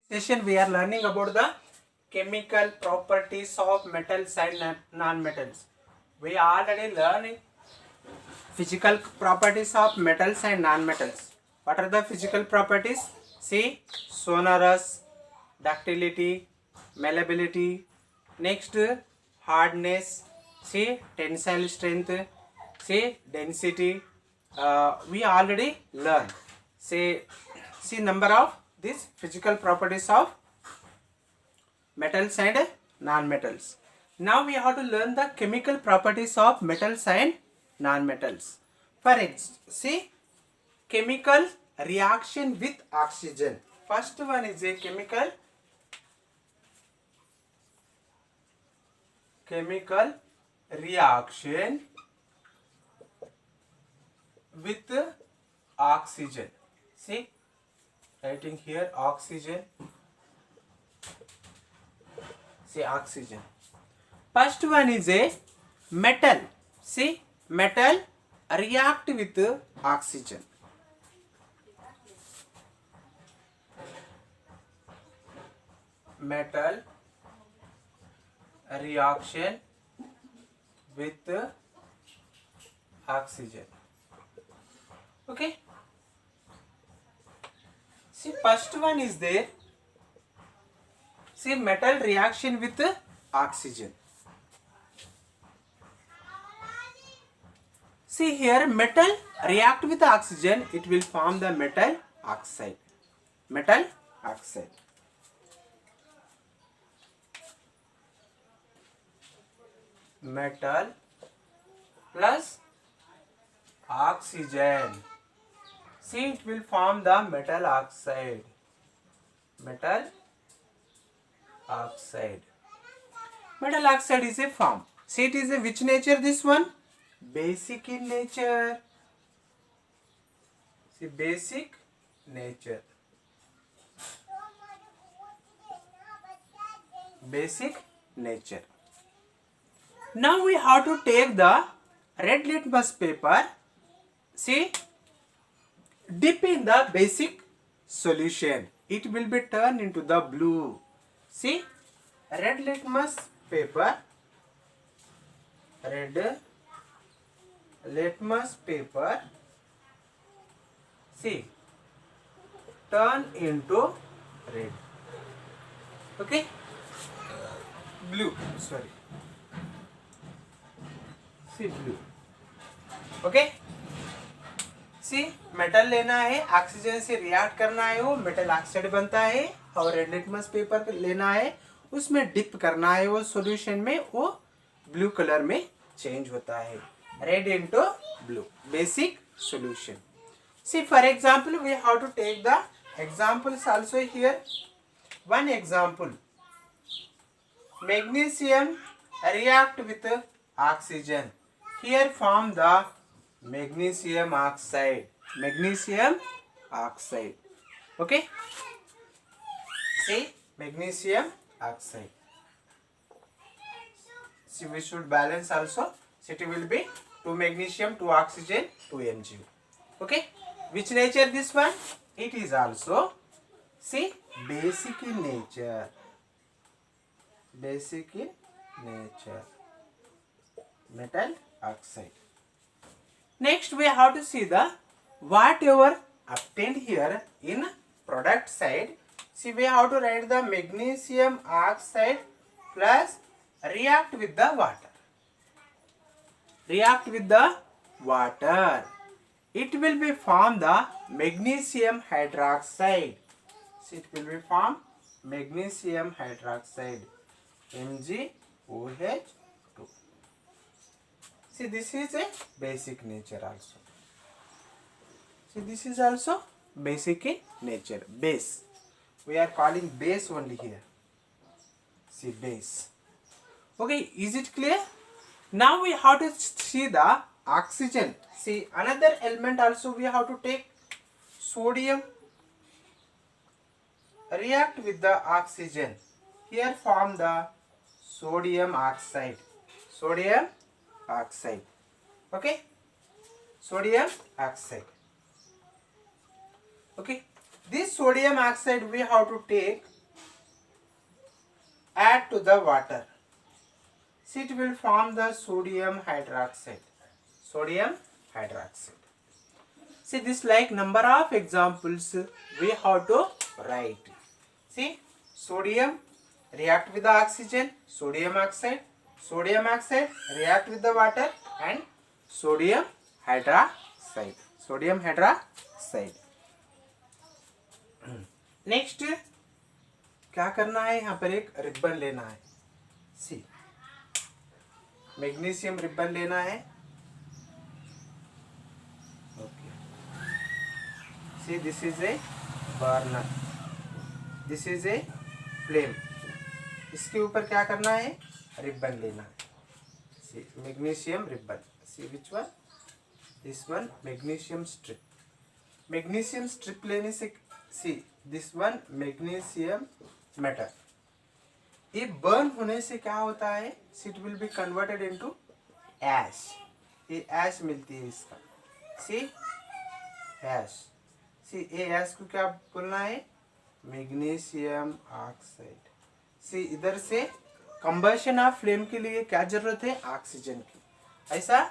Session we are learning about the chemical properties of metals and non-metals. We are already learning physical properties of metals and non-metals. What are the physical properties? See, sonorous, ductility, malleability. Next, hardness. See, tensile strength. See, density. We already learned. See number of these physical properties of metals and non-metals. Now we have to learn the chemical properties of metals and non-metals. See, chemical reaction with oxygen. First one is a chemical reaction with oxygen. See, writing here oxygen. See, oxygen. First one is a metal. See, metal react with oxygen. Metal reaction with oxygen. Okay. See, first one is there. See, metal reaction with oxygen. See here, metal react with oxygen, it will form the metal oxide. Metal oxide. Metal plus oxygen. See, it will form the metal oxide. Metal oxide. Metal oxide is a form. See, it is a which nature this one? Basic in nature. See, basic nature. Basic nature. Now we have to take the red litmus paper. See, dip in the basic solution. It will be turned into the blue. See, red litmus paper. Red litmus paper. See, turn into red. Okay, blue. Sorry. See, blue. Okay. C metal लेना है, oxygen से react करना है, वो metal oxide बनता है, और red litmus paper लेना है, उसमें डिप करना है वो सॉल्यूशन में, वो ब्लू कलर में चेंज होता है. Red into blue, basic solution. See for example we have to take the examples also here. One example, magnesium react with oxygen. Here form the magnesium oxide. Magnesium oxide. Okay. See, magnesium oxide. See, we should balance also. So it will be 2 magnesium, 2 oxygen, 2 Mg. Okay. Which nature this one? It is also, see, basic in nature. Basic in nature. Metal oxide. Next we have to see the whatever obtained here in product side. See, we have to write the magnesium oxide plus react with the water. React with the water. It will be form the magnesium hydroxide. See, it will be form magnesium hydroxide. MgOH. See, this is a basic nature also. See, this is also basic in nature. Base. We are calling base only here. See, base. Okay, is it clear? Now we have to see the oxygen. See, another element also we have to take. Sodium react with the oxygen. Here form the sodium oxide. Sodium oxide. Okay, sodium oxide. Okay, this sodium oxide we have to take add to the water, see it will form the sodium hydroxide. Sodium hydroxide. See this like number of examples we have to write. See sodium react with the oxygen, sodium oxide react with the water and sodium hydroxide. Sodium hydroxide. Next क्या करना है, यहाँ पर एक ribbon लेना है. See magnesium ribbon लेना है. Okay, see this is a burner, this is a flame. इसके ऊपर क्या करना है, रिबन लेना है. See magnesium ribbon. See which one, this one magnesium strip. Magnesium strip लेने से see this one magnesium metal, ये बर्न होने से क्या होता है, it will be converted into ash. ये ऐश मिलती है इसका. सी ऐश. सी ये ऐश को क्या बोलना है, मैग्नीशियम ऑक्साइड. सी इधर से कंबशन ऑफ फ्लेम के लिए क्या जरूरत है, ऑक्सीजन की. ऐसा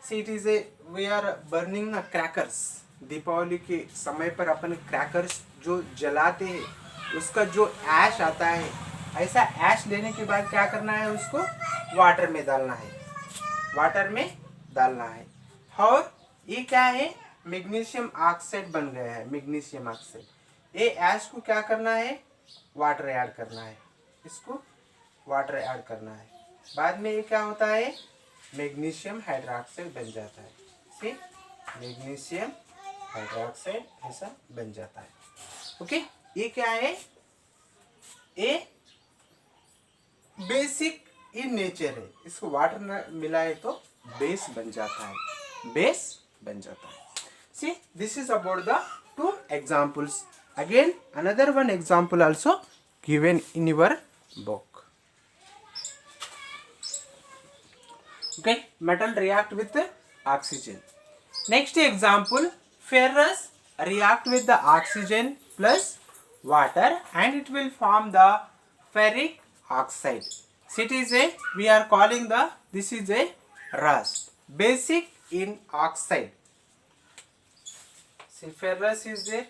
see it is a we are burning crackers. Deepavali के समय पर अपन क्रैकर्स जो जलाते हैं उसका जो ऐश आता है, ऐसा ऐश लेने के बाद क्या करना है, उसको वाटर में डालना है. वाटर में डालना है. और ये क्या है, मैग्नीशियम ऑक्साइड बन गया है. मैग्नीशियम ऑक्साइड, ये ऐश को क्या करना है, वाटर ऐड करना है. इसको वाटर ऐड करना है. बाद में ये क्या होता है, मैग्नीशियम हाइड्रोक्साइड बन जाता है. सी मैग्नीशियम हाइड्रोक्साइड ऐसा बन जाता है. ओके, ये क्या है, ये बेसिक इन नेचर है. इसको वाटर मिलाए तो बेस बन जाता है. बेस बन जाता है. सी this is about the two examples. Again another one example also given in your book. Okay, metal react with oxygen. Next example, ferrous react with the oxygen plus water and it will form the ferric oxide. So it is a, we are calling the, this is a rust, basic in oxide. See ferrous is a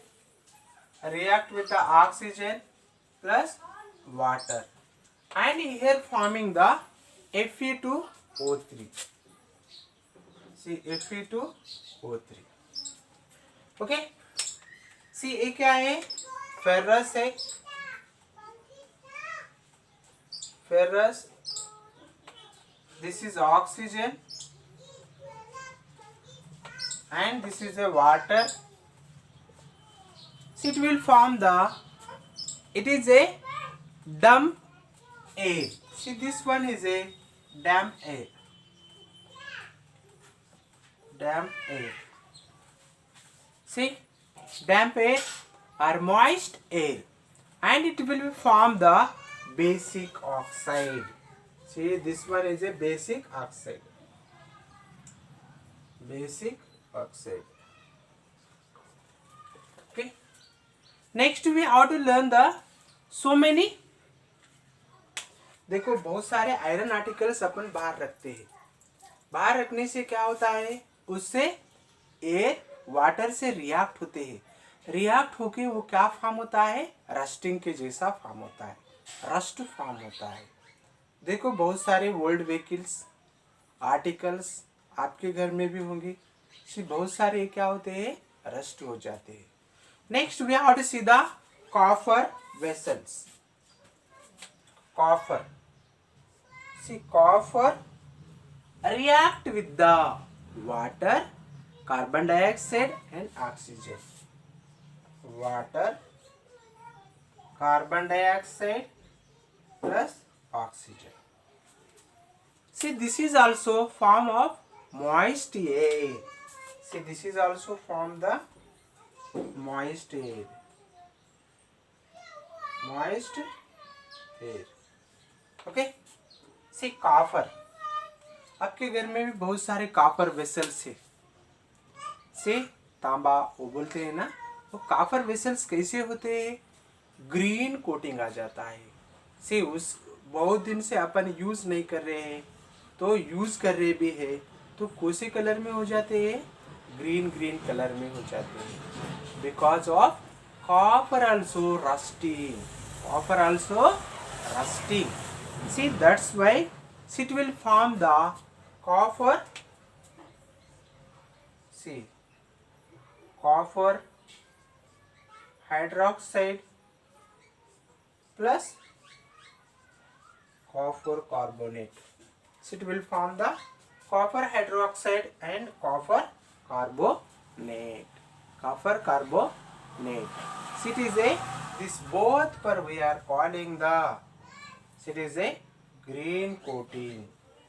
react with the oxygen plus water and here forming the Fe2O3. See Fe2O3. Okay, see ये क्या है, ferrous है. Ferrous, this is oxygen and this is a water. It will form the, it is a damp air. See this one is a damp air. Damp air. See, damp air or moist air and it will form the basic oxide. See, this one is a basic oxide. Basic oxide. Okay. Next we have to learn the so many. देखो बहुत सारे iron articles अपन बाहर रखते हैं. बाहर रखने से क्या होता है, उससे एयर वाटर से रिएक्ट होते हैं. रिएक्ट होके वो क्या फॉर्म होता है, रस्टिंग के जैसा फॉर्म होता है. रस्ट फॉर्म होता है. देखो बहुत सारे ओल्ड व्हीकल्स आर्टिकल्स आपके घर में भी होंगे. बहुत सारे क्या होते हैं, रस्ट हो जाते हैं. Next we have to see the copper vessels. Copper, see copper react with the water, carbon dioxide and oxygen. Water, carbon dioxide plus oxygen. See, this is also form of moist air. See, this is also form the moist air. Moist air. Okay. See, copper. आपके घर में भी बहुत सारे copper vessels से तांबा वो बोलते हैं ना. वो कॉपर वेसल्स कैसे होते हैं, ग्रीन कोटिंग आ जाता है. से उस बहुत दिन से अपन यूज नहीं कर रहे हैं, तो यूज कर रहे भी है, तो कौन से कलर में हो जाते हैं? ग्रीन ग्रीन कलर में हो जाते हैं, because of copper also rusting. Copper also rusting. See, that's why it will form the copper. See, copper hydroxide plus copper carbonate. So it will form the copper hydroxide and copper carbonate. Copper carbonate. So it is a, this both per we are calling the, so it is a green coating.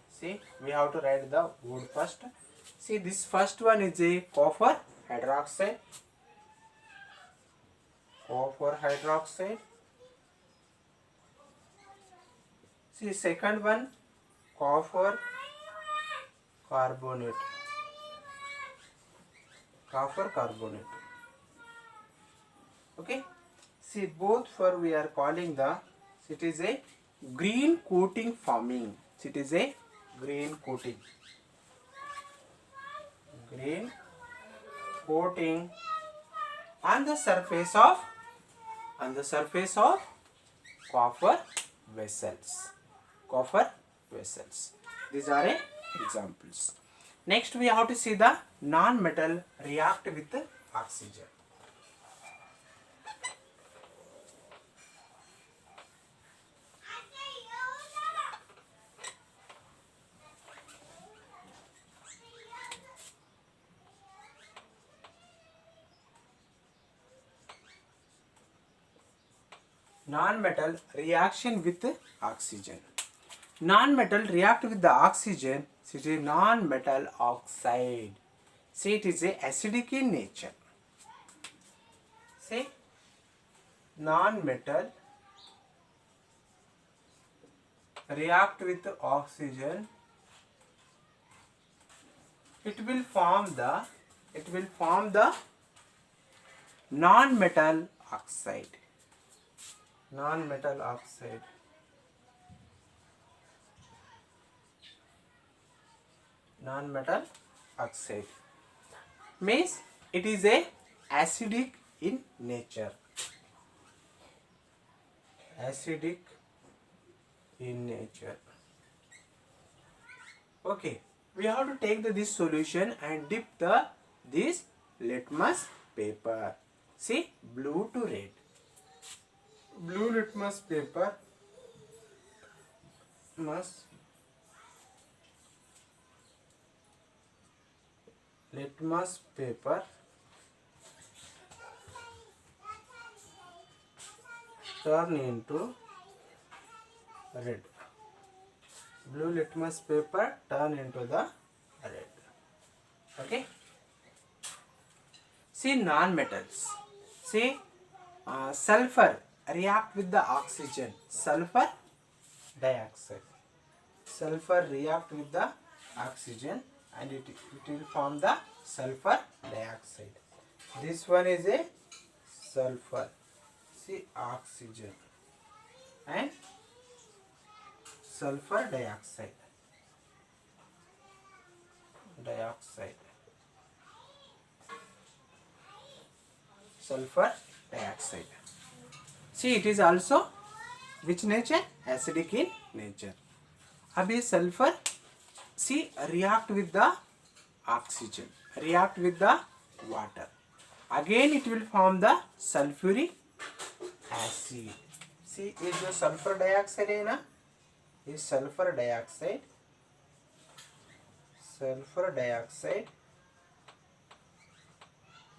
See, we have to write the word first. See, this first one is a copper hydroxide. Copper hydroxide. See, second one, copper carbonate. Copper carbonate. Okay. See, both for we are calling the, it is a green coating forming. It is a green coating. Green coating on the surface of copper vessels. Copper vessels. These are examples. Next we have to see the non-metal react with oxygen. Non-metal reaction with oxygen. Non-metal react with the oxygen. So it is non-metal oxide. See, it is a acidic in nature. See, non-metal react with oxygen. It will form the non-metal oxide. Non-metal oxide. Non-metal oxide means it is a acidic in nature. Acidic in nature. Okay, we have to take this solution and dip this litmus paper. See, blue to red. Blue litmus paper must litmus paper turn into red. Blue litmus paper turn into the red. Okay. See, non-metals. See, sulfur react with the oxygen. Sulfur dioxide. Sulfur react with the oxygen and it will form the sulfur dioxide. This one is a sulfur. See, oxygen and sulfur dioxide. Sulfur dioxide. See, it is also which nature? Acidic in nature. अब ये sulfur, see, react with the oxygen, react with the water. Again it will form the sulfuric acid. See, ये जो sulfur dioxide है ना, ये sulfur dioxide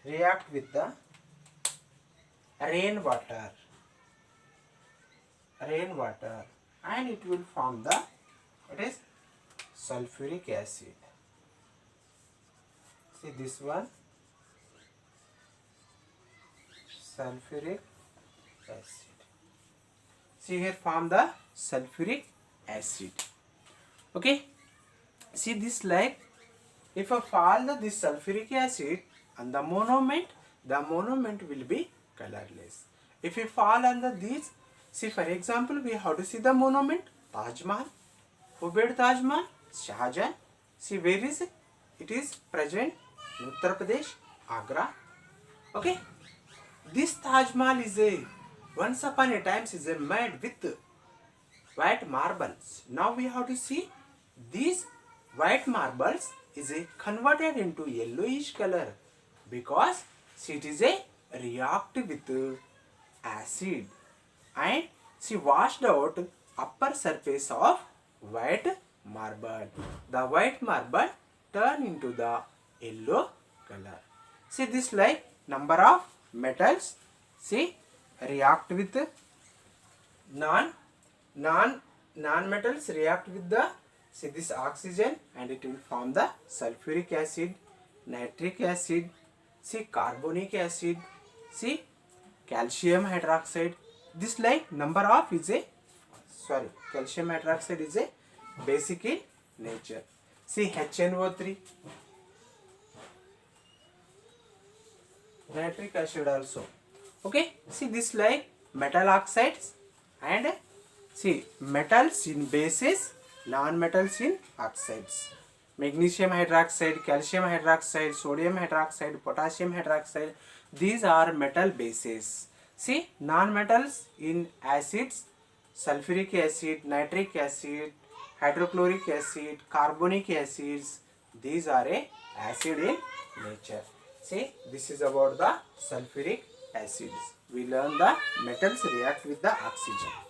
react with the rainwater and it will form the, what is, sulfuric acid. See, this one, sulfuric acid. See, here form the sulfuric acid. Okay. See this, like if I fall this sulfuric acid on the monomer will be colorless. If you fall under this See, for example, we have to see the monument Taj Mahal. Who built Taj Mahal? Shah Jahan. See, where is it? It is present in Uttar Pradesh, Agra. Okay. This Taj Mahal is once upon a time is made with white marbles. Now we have to see these white marbles is converted into yellowish color because it is react with acid and she washed out upper surface of white marble. The white marble turn into the yellow color. See this like number of metals. See react with non-metals react with the see this oxygen and it will form the sulfuric acid, nitric acid, see carbonic acid, see calcium hydroxide. This like number of is a calcium hydroxide is a basic in nature. See HNO3, nitric acid also. Okay, see this like metal oxides and see metals in bases, non-metals in oxides. Magnesium hydroxide, calcium hydroxide, sodium hydroxide, potassium hydroxide, these are metal bases. See non-metals in acids, sulfuric acid, nitric acid, hydrochloric acid, carbonic acids, these are a acid in nature. See this is about the sulfuric acids. We learn the metals react with the oxygen.